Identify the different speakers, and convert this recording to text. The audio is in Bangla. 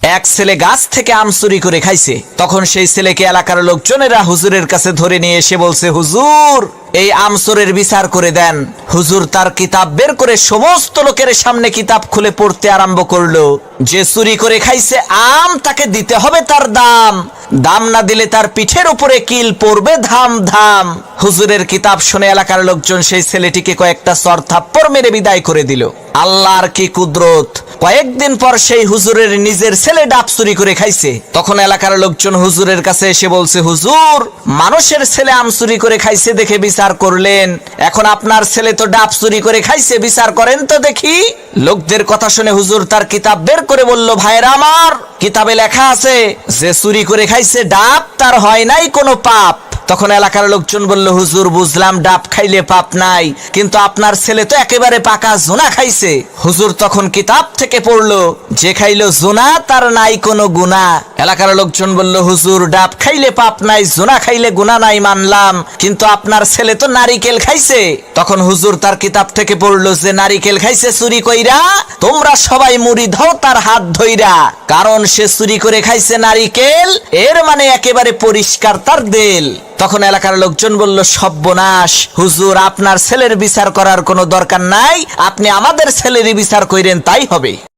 Speaker 1: এক ছেলে গাছ থেকে আম চুরি করে খাইছে। তখন সেই ছেলেকে এলাকার লোকজনেরা হুজুরের কাছে ধরে নিয়ে এসে বলছে, হুজুর এই আম চোরের বিচার করে দেন। হুজুর তার কিতাব বের করে সমস্ত লোকের সামনে কিতাব খুলে পড়তে আরম্ভ করলো। যে চুরি করে খাইছে আম তাকে দিতে হবে তার দাম, দাম না দিলে তার পিঠের উপরে কিল পড়বে ধাম ধাম। হুজুরের কিতাব শুনে এলাকার লোকজন সেই ছেলেটিকে কয়েকটা চর থাপ্পড় মেরে বিদায় করে দিল। আল্লাহর কি কুদরত! কয়েকদিন পর সেই হুজুরের নিজের ছেলে ডাব চুরি করে খাইছে। তখন এলাকার লোকজন হুজুরের কাছে এসে বলছে, হুজুর মানুষের ছেলে আম চুরি করে খাইছে দেখে বিচার করলেন, এখন আপনার ছেলে তো ডাব চুরি করে খাইছে, বিচার করেন তো দেখি। লোকদের কথা শুনে হুজুর তার কিতাব বের করে বলল, ভাইরা আমার, কিতাবে লেখা আছে যে চুরি করে খাইছে ডাব তার হয় নাই কোনো পাপ। তখন এলাকার লোকজন বলল, হুজুর বুঝলাম ডাব খাইলে পাপ নাই, কিন্তু আপনার ছেলে তো একেবারে পাকা জোনা খাইছে। হুজুর তখন কিতাব থেকে পড়লো, যে খাইলো জোনা তার নাই কোনো গুনাহ। এলাকার লোকজন বলল, হুজুর ডাব খাইলে পাপ নাই, জোনা খাইলে গুনাহ নাই মানলাম, কিন্তু আপনার ছেলে তো নারিকেল খাইছে। তখন হুজুর তার কিতাব থেকে পড়লো, যে নারিকেল খাইছে চুরি কইরা, তোমরা সবাই মুড়ি দাও তার হাত ধইরা, কারণ সে চুরি করে খাইছে নারিকেল, এর মানে একেবারে পরিষ্কার তার দেল। তখন এলাকার লোকজন বলল, সর্বনাশ, হুজুর আপনার ছেলের বিচার করার কোনো দরকার নাই, আপনি আমাদের ছেলেরই বিচার কইরেন তাই হবে।